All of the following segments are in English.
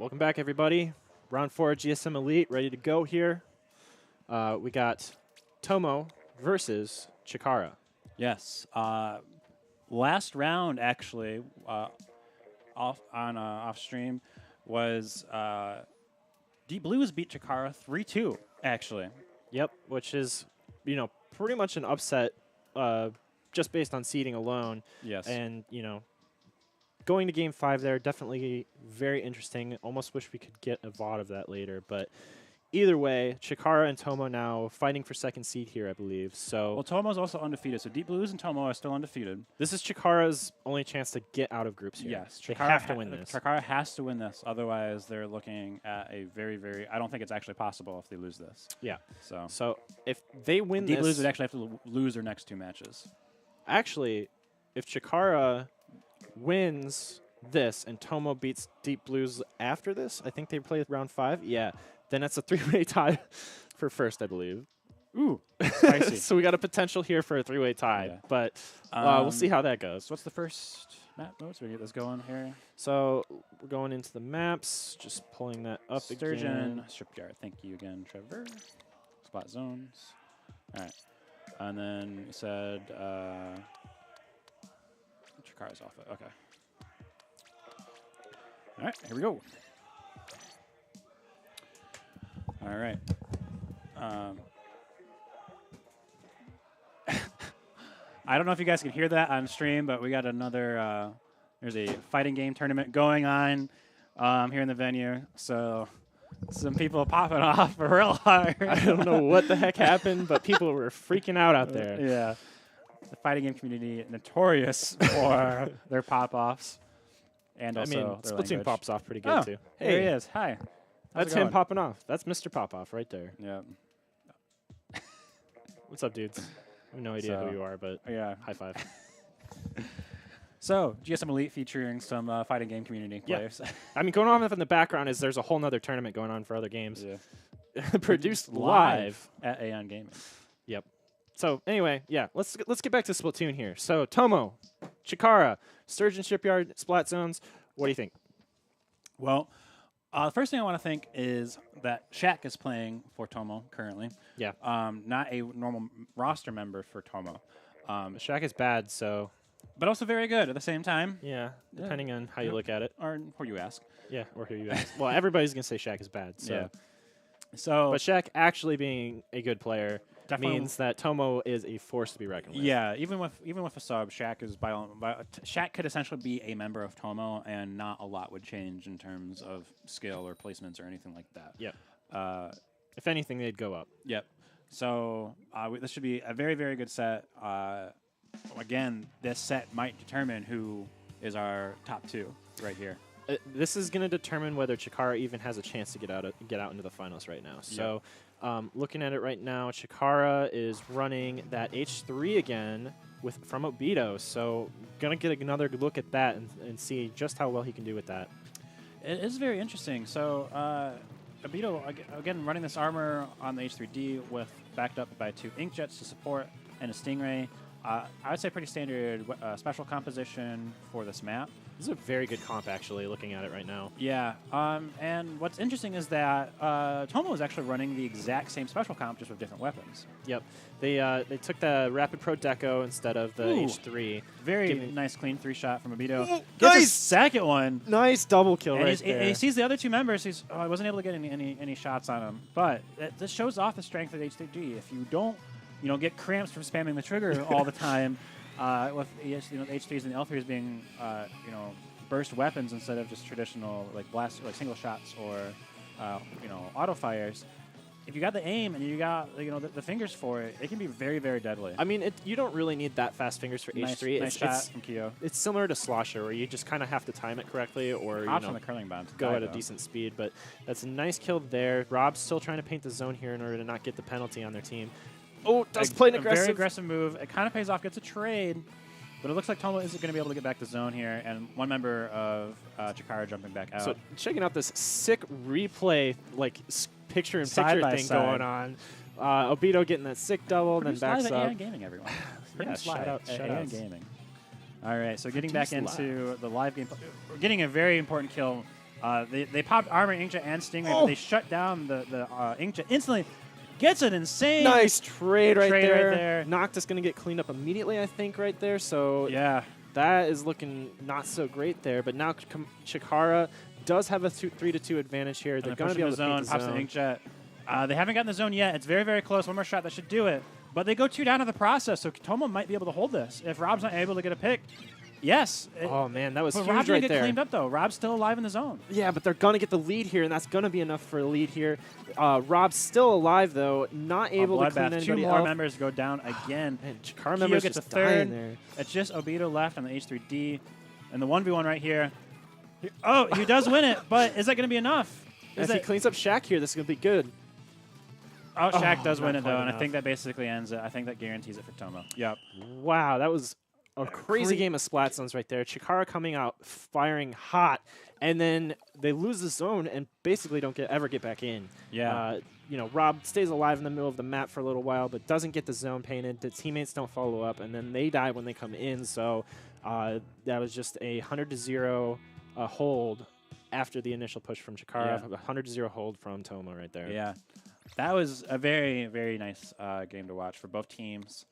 Welcome back, everybody. Round 4 GSM Elite, ready to go here. We got Tomo versus Chikara. Yes. Last round, actually, off stream, was Deep Blues beat Chikara 3-2. Actually. Yep, which is, pretty much an upset, just based on seeding alone. Yes. And going to Game 5 there, definitely very interesting. Almost wish we could get a VOD of that later, but either way, Chikara and Tomo now fighting for second seed here, I believe. So Well, Tomo's also undefeated, so Deep Blues and Tomo are still undefeated. this is Chikara's only chance to get out of groups here. Yes, They have to win this. Chikara has to win this, otherwise they're looking at a very, very. I don't think it's actually possible if they lose this. Yeah. So So if they win Deep this, Blues would actually have to lose their next 2 matches. actually, if Chikara wins this and Tomo beats Deep Blues after this, I think they play round 5. Yeah, then that's a 3-way tie for first, I believe. Ooh, spicy. So we got a potential here for a 3-way tie, Yeah. but we'll see how that goes. So what's the first map mode? So we get this going here. So we're going into the maps, just pulling that up Sturgeon, again. Shipyard. Thank you again, Trevor. Spot zones. All right. And then you said Chikara's off it. Okay. All right, here we go. All right. I don't know if you guys can hear that on stream, but we got another, there's a fighting game tournament going on here in the venue. So some people popping off real hard. I don't know what the heck happened, but people were freaking out there. Yeah. The fighting game community notorious for their pop-offs. And I also mean, their Splatoon language. pops off pretty good, Oh, too. There he is. Hi. How's That's it him going? popping off. That's Mr. Pop-Off right there. Yeah. What's up, dudes? I have no idea So, who you are, but Yeah. high five. So, GSM Elite featuring some fighting game community Yeah. players. I mean, going on in the background is there's a whole nother tournament going on for other games. Yeah. Produced live. at Aeon Gaming. Yep. So anyway, yeah, let's get back to Splatoon here. So Tomo, Chikara, Sturgeon Shipyard, Splat Zones. What do you think? Well, the first thing I want to think is that Shaq is playing for Tomo currently. Yeah. Not a normal roster member for Tomo. Shaq is bad, so But also very good at the same time. yeah, depending on how you look at it. Or who you ask. Yeah, or who you ask. Well, everybody's gonna say Shaq is bad. So. Yeah. So, But Shaq actually being a good player Definitely- means that Tomo is a force to be reckoned with. yeah, even with a sub, Shaq is Shaq could essentially be a member of Tomo, and not a lot would change in terms of skill or placements or anything like that. Yep. Uh, If anything, they'd go up. Yep. So this should be a very, very good set. Again, this set might determine who is our top 2 right here. This is going to determine whether Chikara even has a chance to get out into the finals right now. So, looking at it right now, Chikara is running that H3 again from Obito. So, gonna get another look at that and see just how well he can do with that. It is very interesting. So Obito, again, running this armor on the H3D with backed up by 2 Inkjets to support and a Stingray. I would say pretty standard special composition for this map. This is a very good comp, actually, looking at it right now. Yeah, and what's interesting is that Tomo is actually running the exact same special comp, just with different weapons. Yep. They took the Rapid Pro Deco instead of the Ooh. H3. Very nice, clean 3-shot from Obito. Ooh, Gets a nice! second one. Nice double kill And right and there. he sees the other 2 members. I wasn't able to get any shots on him. But this shows off the strength of the H3D. If you don't, get cramps from spamming the trigger all the time, with the H3s and the L3s being, burst weapons instead of just traditional blast, single shots or, auto fires. If you got the aim and you got the fingers for it, it can be very, very deadly. I mean, you don't really need that fast fingers for H3. Nice shot from Kyo. It's similar to Slosher, where you just kind of have to time it correctly or Hops on the curling bomb to go die, at a though. decent speed. But that's a nice kill there. Rob's still trying to paint the zone here in order to not get the penalty on their team. Oh, does play an aggressive. Very aggressive move. It kind of pays off. Gets a trade. But it looks like Tomo isn't going to be able to get back to zone here, and one member of Chikara jumping back out. So checking out this sick replay, picture-in-picture Side by thing side. going on. Obito getting that sick double, then Produced backs live at up. Aeon Gaming, everyone. Yeah, Produced shout live out, at shout Aeon outs. Gaming. All right, so getting back Produced into the live game. We're getting a very important kill They popped Armor, Inkjet, and Stingray, but they shut down the Inkjet instantly. Gets an insane nice trade right there. Right there. Noctis going to get cleaned up immediately, I think, right there. So yeah, that is looking not so great there. But now Chikara does have a 3-2 advantage here. They're going to be able to zone, pops the Inkjet. They haven't gotten the zone yet. It's very, very close. One more shot that should do it. But they go 2 down in the process, so Tomo might be able to hold this. If Rob's not able to get a pick, yes. Oh, man, that was huge Rob's right get there. cleaned up, though. Rob's still alive in the zone. Yeah, but they're going to get the lead here, and that's going to be enough for a lead here. Rob's still alive, though, not able to clean anybody 2 more else. members go down again. Man, Chikara members gets just a third. there. It's just Obito left on the H3D. And the 1v1 right here. Oh, he does win it, but is that going to be enough? If he cleans up Shaq here, this is going to be good. Oh, Shaq does not win it, quite though, and I enough. think that basically ends it. I think that guarantees it for Tomo. Yep. Wow, that was a crazy game of Splat Zones right there. Chikara coming out firing hot, and then they lose the zone and basically don't ever get back in. Yeah. You know, Rob stays alive in the middle of the map for a little while, but doesn't get the zone painted. The teammates don't follow up, and then they die when they come in. So that was just a 100-0 hold after the initial push from Chikara. Yeah. A 100-0 hold from Tomo right there. Yeah. That was a very, very nice game to watch for both teams.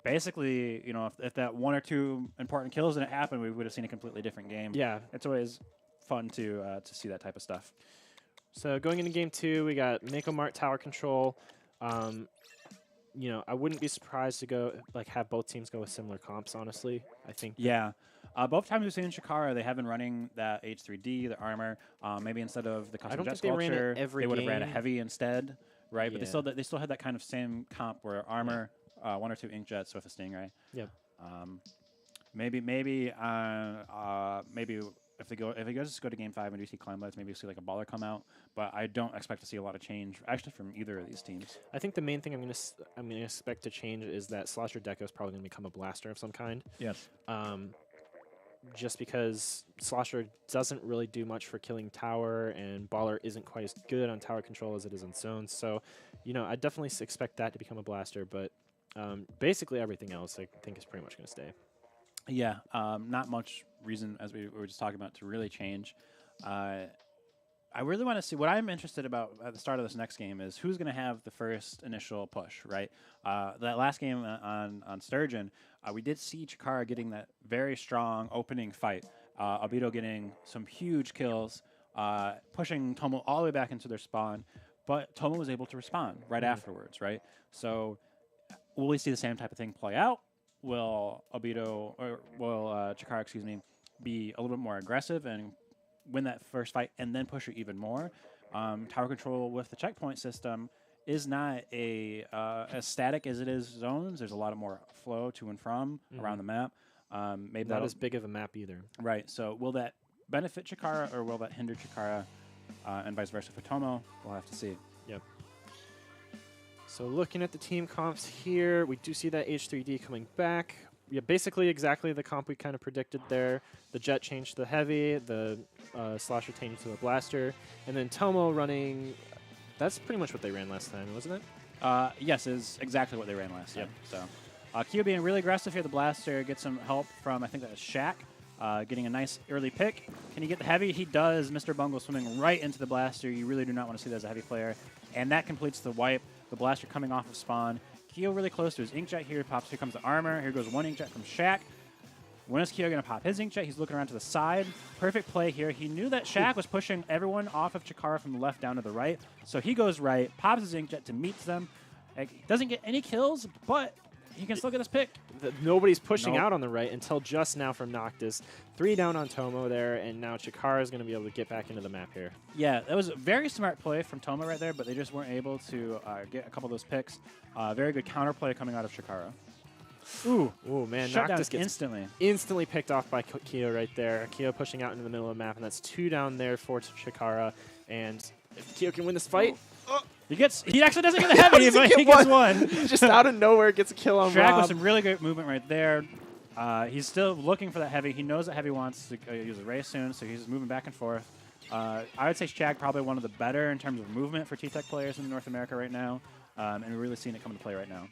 Basically, you know, if that 1 or 2 important kills didn't happen, we would have seen a completely different game. Yeah. It's always fun to see that type of stuff. So going into game 2, we got Mako Mart tower control. You know, I wouldn't be surprised to have both teams go with similar comps, honestly. I think. Yeah. Both times we've seen Chikara, they have been running that H3D, the armor. Maybe instead of the custom jet sculpture, they would have ran a heavy instead, right? Yeah. But they still had that kind of same comp where armor, 1 or 2 inkjets with a Stingray. Yep. Maybe if they just go to game 5 and do see Climblets, maybe see like a baller come out. But I don't expect to see a lot of change actually from either of these teams. I think the main thing I'm gonna expect to change is that Slosher Deco is probably gonna become a blaster of some kind. Yes. Just because Slosher doesn't really do much for killing tower, and Baller isn't quite as good on tower control as it is on zones. So, you know, I definitely expect that to become a blaster, but basically everything else I think is pretty much going to stay. Yeah, not much reason, as we were just talking about, to really change. I really want to see, what I'm interested about at the start of this next game is who's going to have the first initial push, right? That last game on Sturgeon, we did see Chikara getting that very strong opening fight. Obito getting some huge kills, pushing Tomo all the way back into their spawn, but Tomo was able to respond right afterwards, right? So will we see the same type of thing play out? Will Chikara, excuse me, be a little bit more aggressive and win that first fight and then push it even more? Tower control with the checkpoint system is not as static as it is zones. There's a lot of more flow to and from around the map. Maybe not as big of a map either. Right. So will that benefit Chikara or will that hinder Chikara, and vice versa for Tomo? We'll have to see. Yep. So looking at the team comps here, we do see that H3D coming back. Yeah, basically exactly the comp we kind of predicted there. The Jet changed to the Heavy, the Slosher changed to the Blaster, and then Tomo running. That's pretty much what they ran last time, wasn't it? Yes, is exactly what they ran last time. So, Kyo being really aggressive here. The Blaster gets some help from, I think that was Shaq, getting a nice early pick. Can he get the Heavy? He does. Mr. Bungle swimming right into the Blaster. You really do not want to see that as a Heavy player. And that completes the wipe. The Blaster coming off of spawn. Kyo really close to his Inkjet here. Here comes the armor. Here goes 1 Inkjet from Shaq. When is Kyo going to pop his Inkjet? He's looking around to the side. Perfect play here. He knew that Shaq was pushing everyone off of Chikara from the left down to the right. So he goes right, pops his Inkjet to meet them. Doesn't get any kills, but he can still get his pick. Nobody's pushing out on the right until just now from Noctis. 3 down on Tomo there, and now Chikara is going to be able to get back into the map here. Yeah, that was a very smart play from Tomo right there, but they just weren't able to get a couple of those picks. Very good counterplay coming out of Chikara. Ooh, man, shut Noctis down gets instantly picked off by Kyo right there. Kyo pushing out into the middle of the map, and that's 2 down there for Chikara. And if Kyo can win this fight, he actually doesn't get the Heavy, but he gets one. Just out of nowhere gets a kill on Shaq Rob. with some really great movement right there. He's still looking for that Heavy. He knows that Heavy wants to use a race soon, so he's moving back and forth. I would say Shaq probably one of the better in terms of movement for T-Tech players in North America right now, and we're really seeing it come into play right now.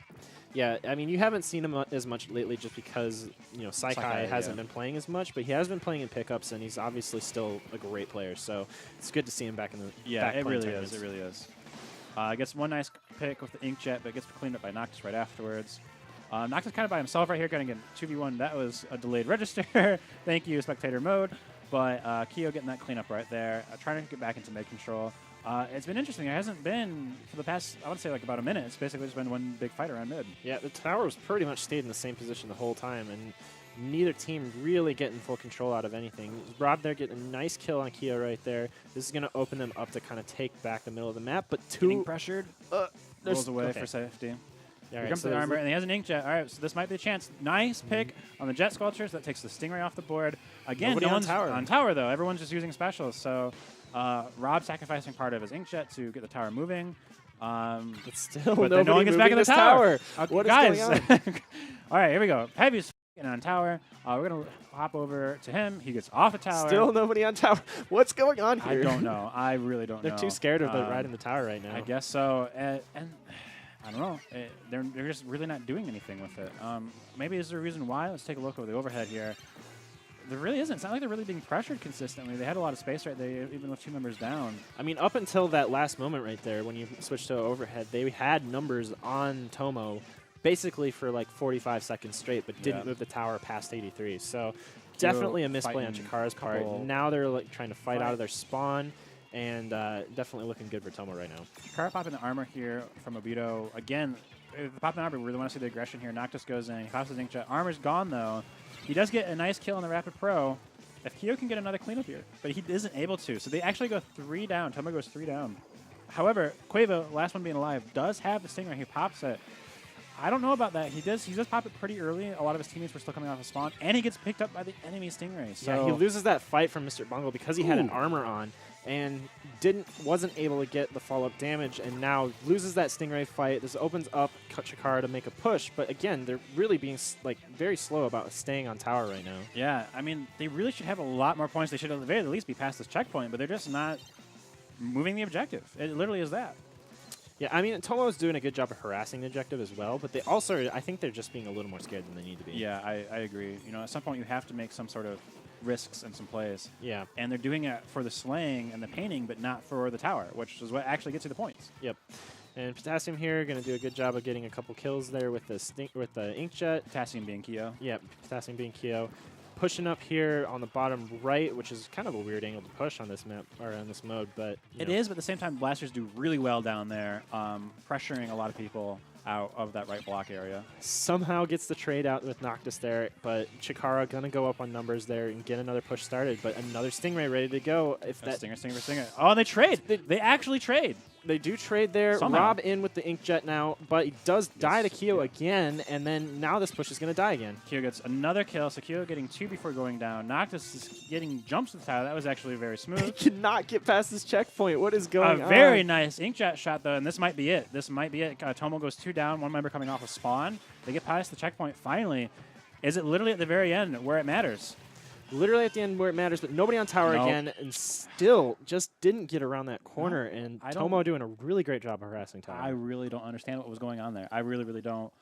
Yeah, I mean, you haven't seen him as much lately just because, you know, Saikai hasn't been playing as much, but he has been playing in pickups, and he's obviously still a great player. So it's good to see him back in the Yeah, it really is. It really is. Gets one nice pick with the Inkjet, but gets cleaned up by Noctis right afterwards. Noctis kind of by himself right here, getting a 2v1. That was a delayed register. Thank you, spectator mode. But Kyo getting that cleanup right there, trying to get back into mid control. It's been interesting. It hasn't been for the past, I would say, like about a minute. It's basically just been one big fight around mid. Yeah, the tower's pretty much stayed in the same position the whole time, and neither team really getting full control out of anything. Rob there getting a nice kill on Kyo right there. This is going to open them up to kind of take back the middle of the map, but Getting pressured. Rolls away for safety. Here comes the armor, and he has an Inkjet. All right, so this might be a chance. Nice pick on the Jet Sculptures. That takes the Stingray off the board. Again, Nobody no on one's tower. on tower, though. Everyone's just using specials. So Rob sacrificing part of his Inkjet to get the tower moving. But still, but no one gets back in the tower. What is guys. going on? All right, here we go. Heavy's getting on tower. We're going to hop over to him. He gets off the tower. Still nobody on tower. What's going on here? I don't know. I really don't know. They're too scared of riding the tower right now. I guess so. And I don't know. They're just really not doing anything with it. Maybe is there a reason why? Let's take a look over the overhead here. There really isn't. It's not like they're really being pressured consistently. They had a lot of space right there, even with 2 members down. I mean, up until that last moment right there, when you switched to overhead, they had numbers on Tomo basically for like 45 seconds straight, but didn't move the tower past 83. So definitely a misplay on Chikara's part. Now they're like trying to fight out of their spawn, and definitely looking good for Tomo right now. Chikara popping the armor here from Obito. Again, if the popping armor, we really want to see the aggression here. Noctis goes in. He pops his Inkjet. Armor's gone, though. He does get a nice kill on the Rapid Pro. If Kyo can get another cleanup here, but he isn't able to. So they actually go 3 down. Tomo goes 3 down. However, Quavo, last one being alive, does have the Stingray. He pops it. I don't know about that. He does pop it pretty early. A lot of his teammates were still coming off of spawn, and he gets picked up by the enemy Stingray. So yeah, he loses that fight from Mr. Bungle because he had an armor on and wasn't able to get the follow-up damage, and now loses that Stingray fight. This opens up Chikara to make a push, but again, they're really being like very slow about staying on tower right now. Yeah, I mean, they really should have a lot more points. They should at the very least be past this checkpoint, but they're just not moving the objective. It literally is that. Yeah, I mean, Tomo is doing a good job of harassing the objective as well, but they also, I think they're just being a little more scared than they need to be. Yeah, I agree. You know, at some point you have to make some sort of risks and some plays. Yeah. And they're doing it for the slaying and the painting, but not for the tower, which is what actually gets you the points. Yep. And Potassium here going to do a good job of getting a couple kills there with the Inkjet. Potassium being Kyo. Yep, Potassium being Kyo. Pushing up here on the bottom right, which is kind of a weird angle to push on this map or on this mode, but it is. But at the same time, blasters do really well down there, pressuring a lot of people out of that right block area. Somehow gets the trade out with Noctis there, but Chikara gonna go up on numbers there and get another push started. But another Stingray ready to go. If that Stinger. Oh, and they trade. They actually trade. They do trade there. Somehow. Rob in with the Inkjet now, but he does die to Kyo again, and then now this push is going to die again. Kyo gets another kill, so Kyo getting 2 before going down. Noctis is getting jumps to the tower. That was actually very smooth. He cannot get past this checkpoint. What is going on? A very nice Inkjet shot, though, and this might be it. This might be it. Tomo goes 2 down, 1 member coming off of spawn. They get past the checkpoint finally. Is it literally at the very end where it matters? Literally at the end where it matters, but nobody on tower again, and still just didn't get around that corner. And Tomo doing a really great job of harassing tower. I really don't understand what was going on there. I really, really don't.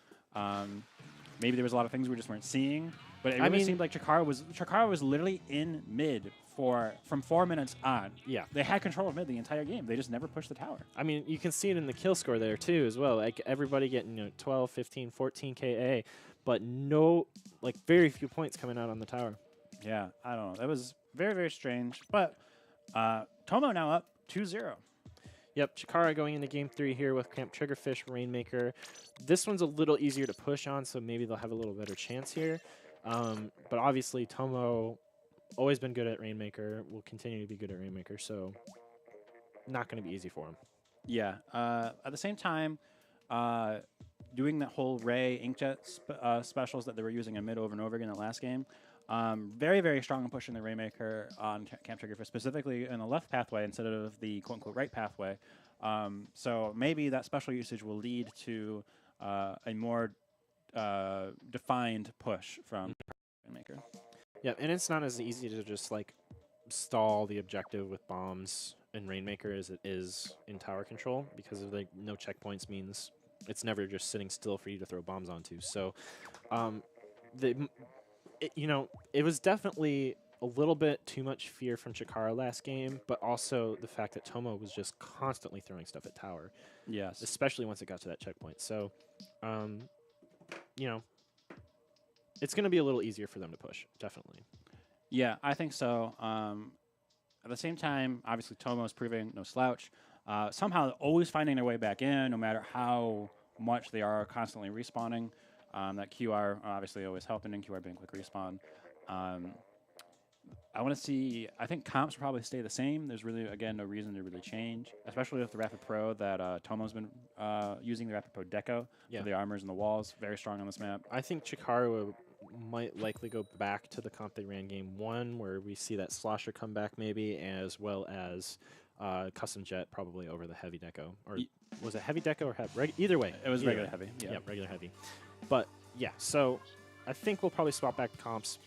Maybe there was a lot of things we just weren't seeing, but it really seemed like Chikara was literally in mid from 4 minutes on. Yeah. They had control of mid the entire game. They just never pushed the tower. I mean, you can see it in the kill score there too as well. Like everybody getting 12, 15, 14 KA, but very few points coming out on the tower. Yeah, I don't know. That was very, very strange. But Tomo now up 2-0. Yep, Chikara going into Game 3 here with Camp Triggerfish, Rainmaker. This one's a little easier to push on, so maybe they'll have a little better chance here. But obviously, Tomo, always been good at Rainmaker, will continue to be good at Rainmaker, so not going to be easy for him. Yeah. At the same time, doing that whole Ray Inkjet specials that they were using in mid over and over again in the last game, very, very strong in pushing the Rainmaker on Camp Triggerfish, specifically in the left pathway instead of the quote-unquote right pathway. So maybe that special usage will lead to a more defined push from Rainmaker. Yeah, and it's not as easy to just like stall the objective with bombs in Rainmaker as it is in tower control, because of no checkpoints means It's never just sitting still for you to throw bombs onto. So, it was definitely a little bit too much fear from Chikara last game, but also the fact that Tomo was just constantly throwing stuff at tower. Yes. Especially once it got to that checkpoint. So, it's going to be a little easier for them to push, definitely. Yeah, I think so. At the same time, obviously Tomo is proving no slouch. Somehow always finding their way back in, no matter how much they are constantly respawning. That QR obviously always helping, and QR being quick respawn. I want to see. I think comps will probably stay the same. There's really, again, no reason to really change, especially with the Rapid Pro that Tomo's been using the Rapid Pro Deco for the armors and the walls. Very strong on this map. I think Chikara might likely go back to the comp they ran game 1, where we see that Slosher come back maybe, as well as Custom Jet probably over the heavy deco. Or was it heavy deco or heavy? Either way. It was regular heavy. Yeah, regular heavy. But, yeah, so I think we'll probably swap back comps.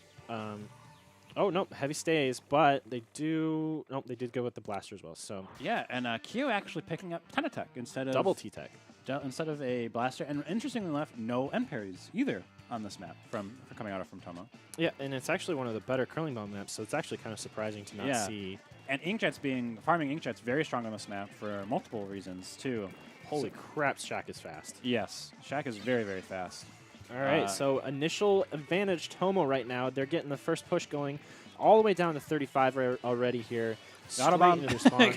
Oh, no, heavy stays, but they do... Nope, they did go with the blaster as well, so... Yeah, and Kyo actually picking up Tenatech instead of... Double T-Tech. Instead of a blaster. And interestingly enough, no end parries either on this map from coming out from Tomo. Yeah, and it's actually one of the better curling bomb maps, so it's actually kind of surprising to not see... And farming Inkjet's very strong on this map for multiple reasons, too. Holy crap, Shaq is fast. Yes, Shaq is very, very fast. All right, so initial advantage Tomo right now. They're getting the first push going all the way down to 35 already here. Autobomb into their spawn.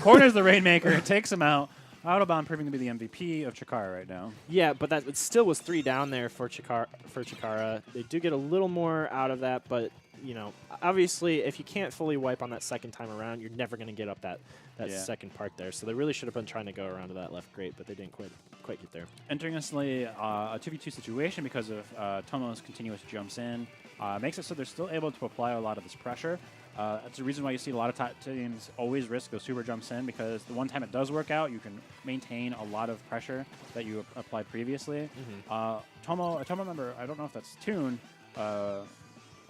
corners the Rainmaker, takes him out. Autobomb proving to be the MVP of Chikara right now. Yeah, but it still was 3 down there for Chikara. They do get a little more out of that, but obviously if you can't fully wipe on that second time around, you're never going to get up that second part there. So they really should have been trying to go around to that left grate, but they didn't quite get there. Interestingly, a 2v2 situation because of Tomo's continuous jumps in makes it so they're still able to apply a lot of this pressure. That's the reason why you see a lot of top teams always risk those super jumps in, because the one time it does work out, you can maintain a lot of pressure that you applied previously. Tomo, remember, I don't know if that's Toon,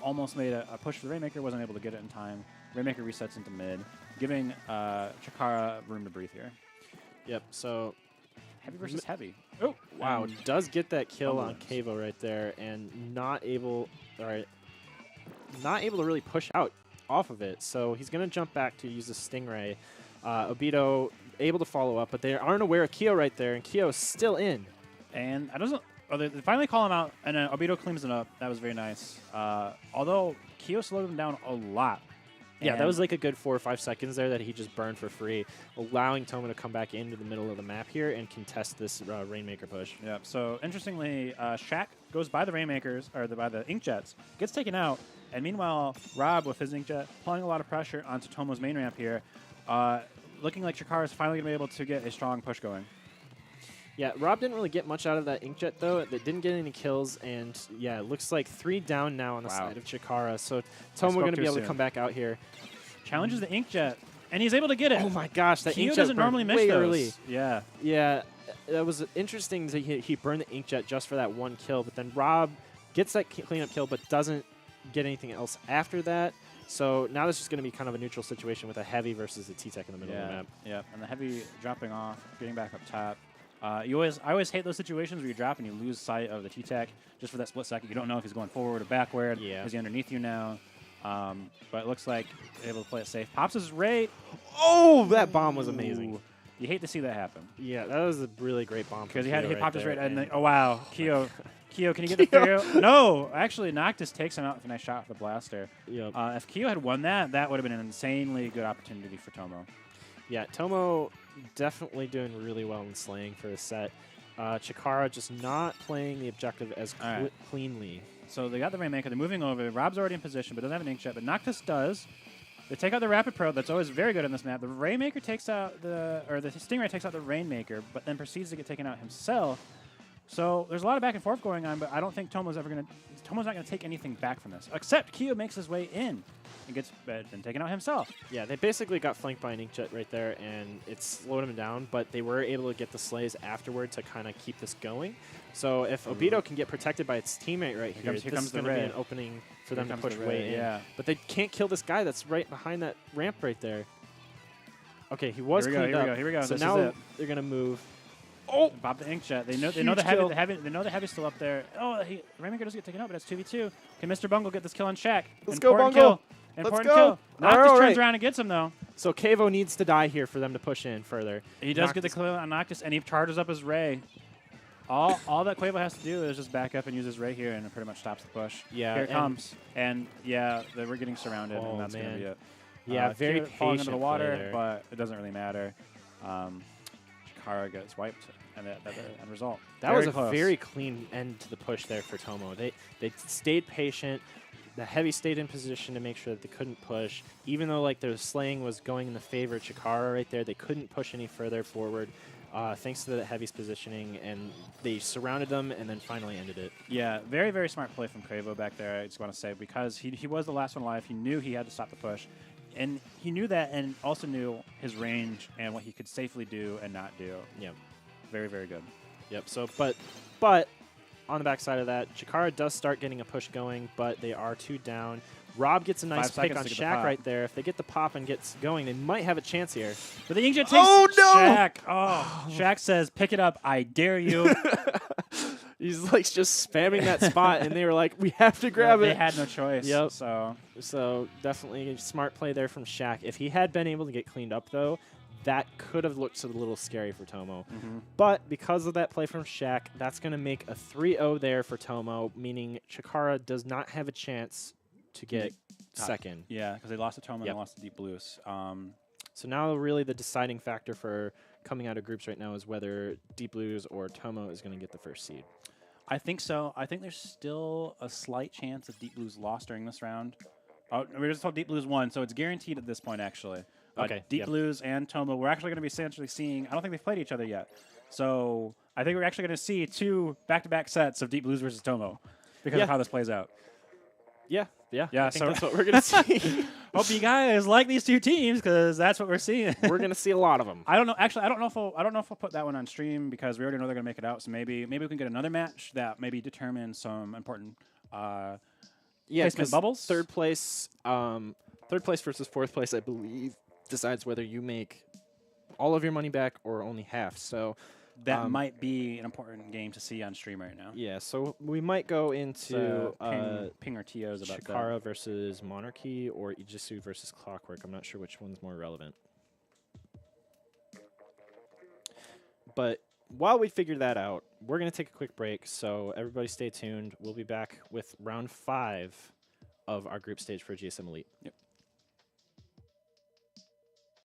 almost made a push for the Rainmaker, wasn't able to get it in time. Rainmaker resets into mid, giving Chikara room to breathe here. Yep, so... Heavy versus heavy. Oh, wow. Does get that kill on Kavo right there, and not able to really push out off of it. So he's going to jump back to use the Stingray. Obito able to follow up, but they aren't aware of Kyo right there, and Kyo is still in. And they finally call him out, and then Obito cleans it up. That was very nice. Although Kyo slowed him down a lot. Yeah, that was like a good 4 or 5 seconds there that he just burned for free, allowing Tomo to come back into the middle of the map here and contest this Rainmaker push. Yep. So interestingly, Shaq goes by the Rainmakers, or by the Inkjets, gets taken out, and meanwhile, Rob with his Inkjet applying a lot of pressure onto Tomo's main ramp here, looking like Chikara is finally going to be able to get a strong push going. Yeah, Rob didn't really get much out of that Inkjet, though. They didn't get any kills, and yeah, it looks like 3 down now on the side of Chikara. So Tomo going to be able to come back out here. Challenges the Inkjet, and he's able to get it. Oh my gosh, that Inkjet doesn't normally miss way those. Early. Yeah. Yeah, that was interesting that he burned the Inkjet just for that one kill, but then Rob gets that cleanup kill, but doesn't get anything else after that. So now this is going to be kind of a neutral situation with a heavy versus a T-Tech in the middle of the map. Yeah, and the heavy dropping off, getting back up top. I always hate those situations where you drop and you lose sight of the T-Tech just for that split second. You don't know if he's going forward or backward. Yeah. Is he underneath you now? But it looks like able to play it safe. Pops his rate. Oh, that bomb was amazing. You hate to see that happen. Yeah, that was a really great bomb. Because he popped his rate, and then, oh wow, Kyo, can you get the through? No, actually, Noctis takes him out with a nice shot for the blaster. Yep. If Kyo had won that would have been an insanely good opportunity for Tomo. Yeah, Tomo definitely doing really well in slaying for this set. Chikara just not playing the objective as cleanly. So they got the Rainmaker. They're moving over. Rob's already in position, but doesn't have an Inkjet. But Noctis does. They take out the Rapid Pro. That's always very good in this map. The Rainmaker takes out the Stingray takes out the Rainmaker, but then proceeds to get taken out himself. So there's a lot of back and forth going on, but I don't think Tomo's not going to take anything back from this, except Kyo makes his way in and gets then taken out himself. Yeah, they basically got flanked by an Inkjet right there, and it slowed him down, but they were able to get the slays afterward to kind of keep this going. So if Obito can get protected by its teammate right here, this is going to be an opening for them to push way in. Yeah. But they can't kill this guy that's right behind that ramp right there. Okay, he was cleaned up. Here we go. So this now they're going to move. Oh, Pop the inkjet. They know Huge the kill. heavy's still up there. Oh, Rainmaker doesn't get taken out, but it's 2v2. Can Mr. Bungle get this kill on Shaq? Let's go, Important Bungle. kill. Important Let's go. kill. Noctis All turns right. around and gets him though. So Kavo needs to die here for them to push in further. He does get the kill on Noctis, and he charges up his Ray. All that Quavo has to do is just back up and use his Ray here, and it pretty much stops the push. Yeah, Here it comes. And yeah, we're getting surrounded, Oh, and that's going to man. be it. Yeah, very Kira falling into patient the play water, there. but it doesn't really matter. Chikara gets wiped, and that end result. That was a close. very clean end to the push there for Tomo. They stayed patient. The heavy stayed in position to make sure that they couldn't push. Even though like their slaying was going in the favor of Chikara right there, they couldn't push any further forward thanks to the heavy's positioning, and they surrounded them and then finally ended it. Yeah, very, very smart play from Quavo back there, I just want to say, because he was the last one alive. He knew he had to stop the push. And he knew that and also knew his range and what he could safely do and not do. Yep. Very, very good. Yep. So, but on the backside of that, Chikara does start getting a push going, but they are 2 down. Rob gets a nice 5 pick on seconds to get the Shaq pop. right there. If they get the pop and gets going, they might have a chance here. But the inkjet takes Oh, no! Shaq. Oh, Shaq says, pick it up. I dare you. He's like just spamming that spot, and they were like, "We have to grab They it." had no choice. Yep. So Definitely a smart play there from Shaq. If he had been able to get cleaned up, though, that could have looked a little scary for Tomo. But because of that play from Shaq, that's going to make a 3-0 there for Tomo, meaning Chikara does not have a chance to get second. yeah, because they lost to Tomo and Yep. they lost to Deep Blues. So now really the deciding factor for coming out of groups right now is whether Deep Blues or Tomo is going to get the first seed. I think so. I think there's still a slight chance that Deep Blues lost during this round. Oh, we just told Deep Blues won, so it's guaranteed at this point, actually. Okay, Deep yep. Blues and Tomo, we're actually going to be essentially seeing, I don't think they've played each other yet. So I think we're actually going to see 2 back-to-back sets of Deep Blues versus Tomo because Yeah. of how this plays out. Yeah. Yeah, I think so that's what we're going to see. hope you guys like these 2 teams because that's what we're seeing. We're going to see a lot of them. I don't know. Actually, I don't know if I'll put that one on stream because we already know they're going to make it out. So maybe we can get another match that maybe determines some important Yeah, placement 'cause bubbles. third place versus fourth place, I believe, decides whether you make all of your money back or only half. So That might be an important game to see on stream right now. yeah, so we might go into Ping or TOs about Chikara versus Monarchy or Ijisu versus Clockwork. I'm not sure which one's more relevant. But while we figure that out, we're going to take a quick break. So everybody stay tuned. We'll be back with round 5 of our group stage for GSM Elite. Yep.